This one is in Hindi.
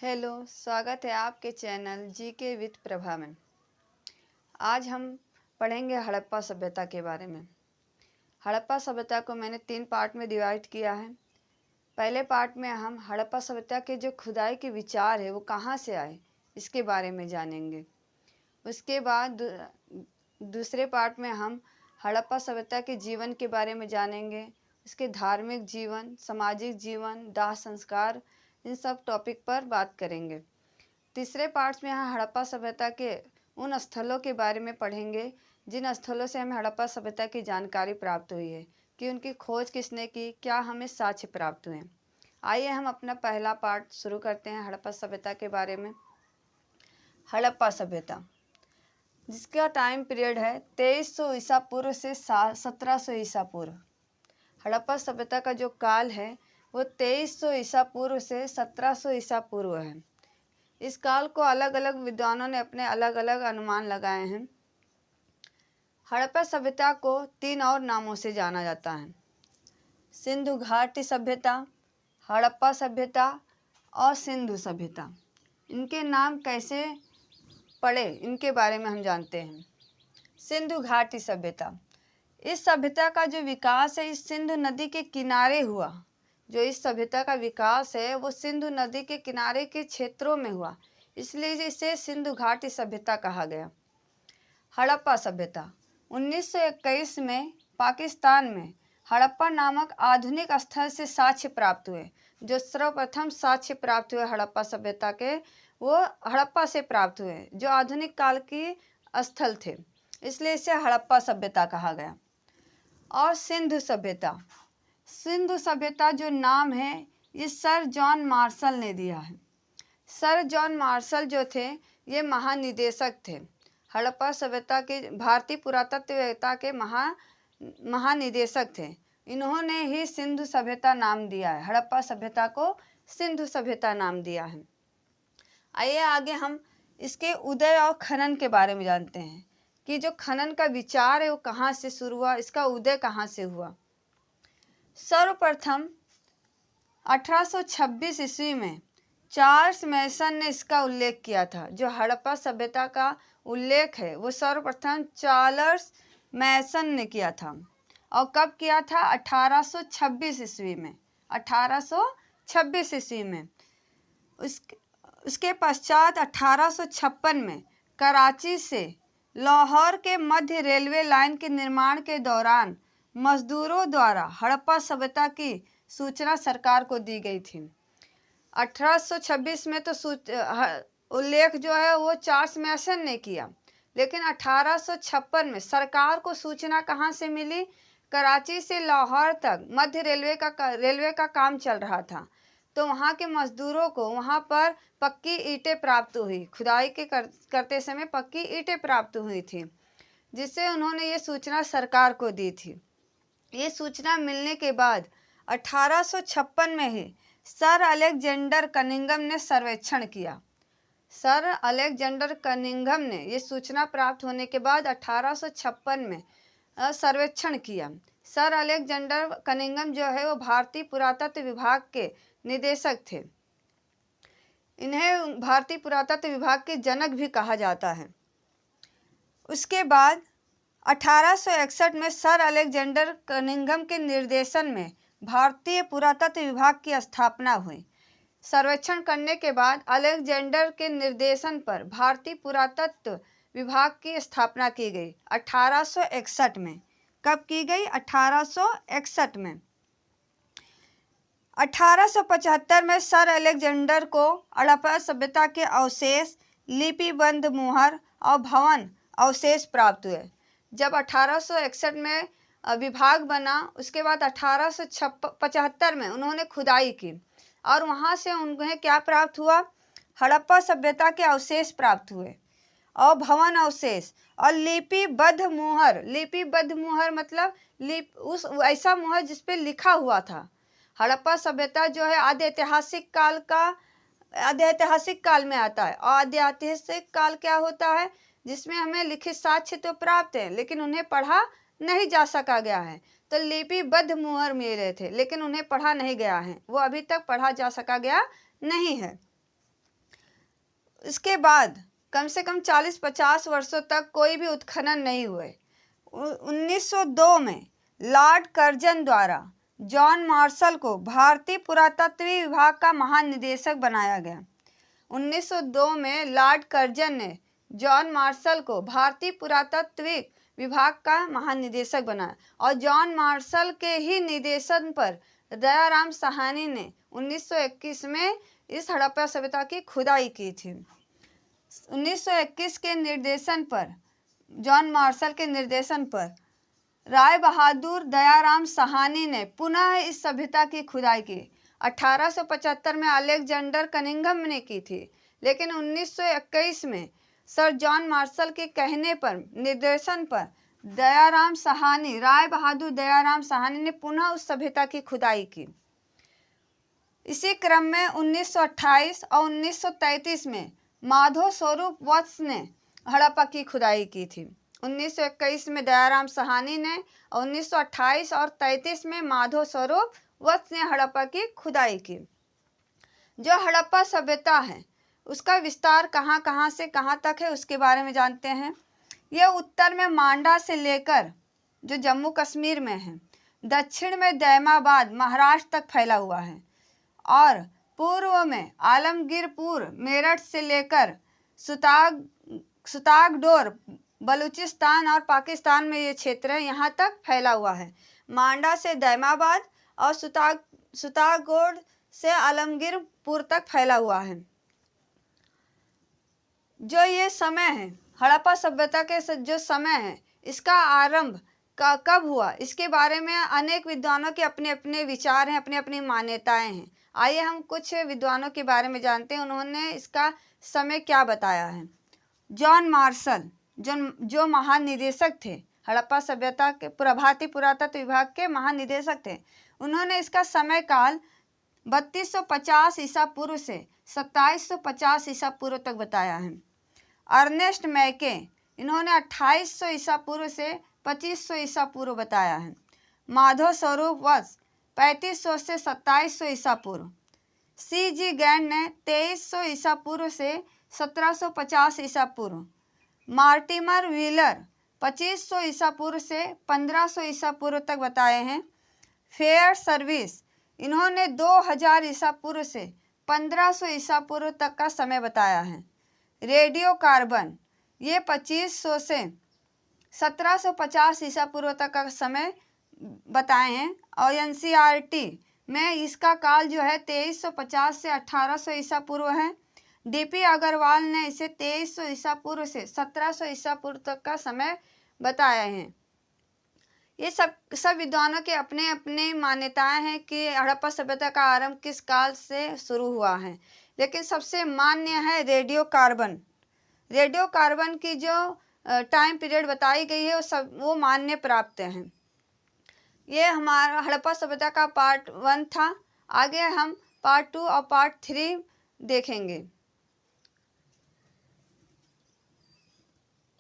हेलो, स्वागत है आपके चैनल जीके विद प्रभा में। आज हम पढ़ेंगे हड़प्पा सभ्यता के बारे में। हड़प्पा सभ्यता को मैंने 3 पार्ट में डिवाइड किया है। पहले पार्ट में हम हड़प्पा सभ्यता के जो खुदाई के विचार है वो कहाँ से आए इसके बारे में जानेंगे। उसके बाद दूसरे पार्ट में हम हड़प्पा सभ्यता के जीवन के बारे में जानेंगे, उसके धार्मिक जीवन, सामाजिक जीवन, दाह संस्कार, इन सब टॉपिक पर बात करेंगे। तीसरे पार्ट्स में यहाँ हड़प्पा सभ्यता के उन स्थलों के बारे में पढ़ेंगे जिन स्थलों से हमें हड़प्पा सभ्यता की जानकारी प्राप्त हुई है कि उनकी खोज किसने की, क्या हमें साक्ष्य प्राप्त हुए। आइए हम अपना पहला पार्ट शुरू करते हैं हड़प्पा सभ्यता के बारे में। हड़प्पा सभ्यता जिसका टाइम पीरियड है 2300 ईसा पूर्व से 1700 ईसा पूर्व। हड़प्पा सभ्यता का जो काल है वो 2300 ईसा पूर्व से 1700 ईसा पूर्व है। इस काल को अलग अलग विद्वानों ने अपने अलग अलग अनुमान लगाए हैं। हड़प्पा सभ्यता को 3 और नामों से जाना जाता है: सिंधु घाटी सभ्यता, हड़प्पा सभ्यता और सिंधु सभ्यता। इनके नाम कैसे पड़े इनके बारे में हम जानते हैं। सिंधु घाटी सभ्यता, इस सभ्यता का जो विकास है इस सिंधु नदी के किनारे हुआ। जो इस सभ्यता का विकास है वो सिंधु नदी के किनारे के क्षेत्रों में हुआ, इसलिए इसे सिंधु घाटी सभ्यता कहा गया। हड़प्पा सभ्यता 1921 में पाकिस्तान में हड़प्पा नामक आधुनिक स्थल से साक्ष्य प्राप्त हुए। जो सर्वप्रथम साक्ष्य प्राप्त हुए हड़प्पा सभ्यता के वो हड़प्पा से प्राप्त हुए, जो आधुनिक काल की स्थल थे, इसलिए इसे हड़प्पा सभ्यता कहा गया। और सिंधु सभ्यता, सिंधु सभ्यता जो नाम है ये सर जॉन मार्शल ने दिया है। सर जॉन मार्शल जो थे ये महानिदेशक थे, हड़प्पा सभ्यता के भारतीय पुरातत्ववेत्ता के महानिदेशक थे। इन्होंने ही सिंधु सभ्यता नाम दिया है, हड़प्पा सभ्यता को सिंधु सभ्यता नाम दिया है। आइए आगे हम इसके उदय और खनन के बारे में जानते हैं कि जो खनन का विचार है वो कहाँ से शुरू हुआ, इसका उदय कहाँ से हुआ। सर्वप्रथम 1826 ईस्वी में चार्ल्स मैसन ने इसका उल्लेख किया था। जो हड़प्पा सभ्यता का उल्लेख है वो सर्वप्रथम चार्ल्स मैसन ने किया था। और कब किया था? 1826 ईस्वी में। 1826 ईस्वी में। उसके पश्चात 1856 में कराची से लाहौर के मध्य रेलवे लाइन के निर्माण के दौरान मजदूरों द्वारा हड़प्पा सभ्यता की सूचना सरकार को दी गई थी। 1826 में तो उल्लेख जो है वो चार्ल्स मैसन ने किया, लेकिन 1856 में सरकार को सूचना कहाँ से मिली? कराची से लाहौर तक मध्य रेलवे का काम चल रहा था, तो वहाँ के मजदूरों को वहाँ पर पक्की ईंटें प्राप्त हुई। खुदाई के करते समय पक्की ईंटें प्राप्त हुई थी, जिससे उन्होंने ये सूचना सरकार को दी थी। ये सूचना मिलने के बाद 1856 में ही सर अलेक्जेंडर कनिंघम ने सर्वेक्षण किया। सर अलेक्जेंडर कनिंघम ने ये सूचना प्राप्त होने के बाद 1856 में सर्वेक्षण किया। सर अलेक्जेंडर कनिंघम जो है वो भारतीय पुरातत्व विभाग के निदेशक थे। इन्हें भारतीय पुरातत्व विभाग के जनक भी कहा जाता है। उसके बाद 1861 में सर अलेक्जेंडर कनिंघम के निर्देशन में भारतीय पुरातत्व विभाग की स्थापना हुई। सर्वेक्षण करने के बाद अलेक्जेंडर के निर्देशन पर भारतीय पुरातत्व विभाग की स्थापना की गई 1861 में। कब की गई? 1861 में। 1875 में सर अलेक्जेंडर को हड़प्पा सभ्यता के अवशेष, लिपिबद्ध मुहर और भवन अवशेष प्राप्त हुए। जब 1861 में विभाग बना, उसके बाद 1875 में उन्होंने खुदाई की और वहाँ से उन्हें क्या प्राप्त हुआ? हड़प्पा सभ्यता के अवशेष प्राप्त हुए और भवन अवशेष और लिपिबद्ध मुहर। लिपिबद्ध मुहर मतलब उस ऐसा मुहर जिस पे लिखा हुआ था। हड़प्पा सभ्यता जो है आद्य ऐतिहासिक काल में आता है। और आद्य ऐतिहासिक काल क्या होता है? जिसमें हमें लिखित साक्ष्य तो प्राप्त है लेकिन उन्हें पढ़ा नहीं जा सका गया है। तो लिपिबद्ध मुहर मिले थे लेकिन उन्हें पढ़ा नहीं गया है, वो अभी तक पढ़ा जा सका गया नहीं है। इसके बाद कम से कम 40-50 वर्षों तक कोई भी उत्खनन नहीं हुए। 1902 में लॉर्ड कर्जन द्वारा जॉन मार्शल को भारतीय पुरातत्व विभाग का महानिदेशक बनाया गया। 1902 में लॉर्ड कर्जन ने जॉन मार्शल को भारतीय पुरातत्व विभाग का महानिदेशक बनाया और जॉन मार्शल के ही निर्देशन पर दयाराम साहनी ने 1921 में इस हड़प्पा सभ्यता की खुदाई की थी। 1921 के निर्देशन पर, जॉन मार्शल के निर्देशन पर राय बहादुर दयाराम साहनी ने पुनः इस सभ्यता की खुदाई की। 1875 में अलेक्जेंडर कनिंघम ने की थी, लेकिन 1921 में सर जॉन मार्शल के कहने पर, निर्देशन पर दयाराम साहनी, राय बहादुर दयाराम साहनी ने पुनः उस सभ्यता की खुदाई की। इसी क्रम में 1928 और 1933 में माधव स्वरूप वत्स ने हड़प्पा की खुदाई की थी। 1921 में दयाराम साहनी ने और 1928 और 33 में माधव स्वरूप वत्स ने हड़प्पा की खुदाई की। जो हड़प्पा सभ्यता है उसका विस्तार कहाँ कहाँ से कहाँ तक है उसके बारे में जानते हैं। यह उत्तर में मांडा से लेकर जो जम्मू कश्मीर में है, दक्षिण में दैमाबाद महाराष्ट्र तक फैला हुआ है और पूर्व में आलमगीरपुर मेरठ से लेकर सुतागडोर बलूचिस्तान और पाकिस्तान में ये क्षेत्र है, यहाँ तक फैला हुआ है। मांडा से दैमाबाद और सुतागडोर से आलमगीरपुर तक फैला हुआ है। जो ये समय है हड़प्पा सभ्यता के जो समय है, इसका आरंभ कब हुआ, इसके बारे में अनेक विद्वानों के अपने अपने विचार हैं, अपनी अपनी मान्यताएं हैं। आइए हम कुछ विद्वानों के बारे में जानते हैं, उन्होंने इसका समय क्या बताया है। जॉन मार्शल जो महानिदेशक थे, हड़प्पा सभ्यता के भारतीय पुरातत्व विभाग के महानिदेशक थे, उन्होंने इसका समय काल 3250 ईसा पूर्व से 2750 ईसा पूर्व तक बताया है। अर्नेस्ट मैके, इन्होंने 2800 ईसा पूर्व से 2500 ईसा पूर्व बताया है। माधव स्वरूप वत्स 3500 से 2700 ईसा पूर्व। C.G. गैंड ने 2300 ईसा पूर्व से 1750 ईसा पूर्व। मार्टिमर व्हीलर 2500 ईसा पूर्व से 1500 ईसा पूर्व तक बताए हैं। फेयर सर्विस, इन्होंने 2000 ईसा पूर्व से 1500 ईसा पूर्व तक का समय बताया है। रेडियो कार्बन, ये 2500 से 1750 ईसा पूर्व तक का समय बताए हैं और NCERT में इसका काल जो है 2350 से 1800 ईसा पूर्व है। D.P. अग्रवाल ने इसे 2300 ईसा पूर्व से 1700 ईसा पूर्व तक का समय बताया है। ये सब विद्वानों के अपने अपने मान्यताएं हैं कि हड़प्पा सभ्यता का आरंभ किस काल से शुरू हुआ है, लेकिन सबसे मान्य है रेडियो कार्बन। रेडियो कार्बन की जो टाइम पीरियड बताई गई है वो मान्य प्राप्त है। ये हमारा हड़प्पा सभ्यता का पार्ट 1 था। आगे हम पार्ट 2 और पार्ट 3 देखेंगे।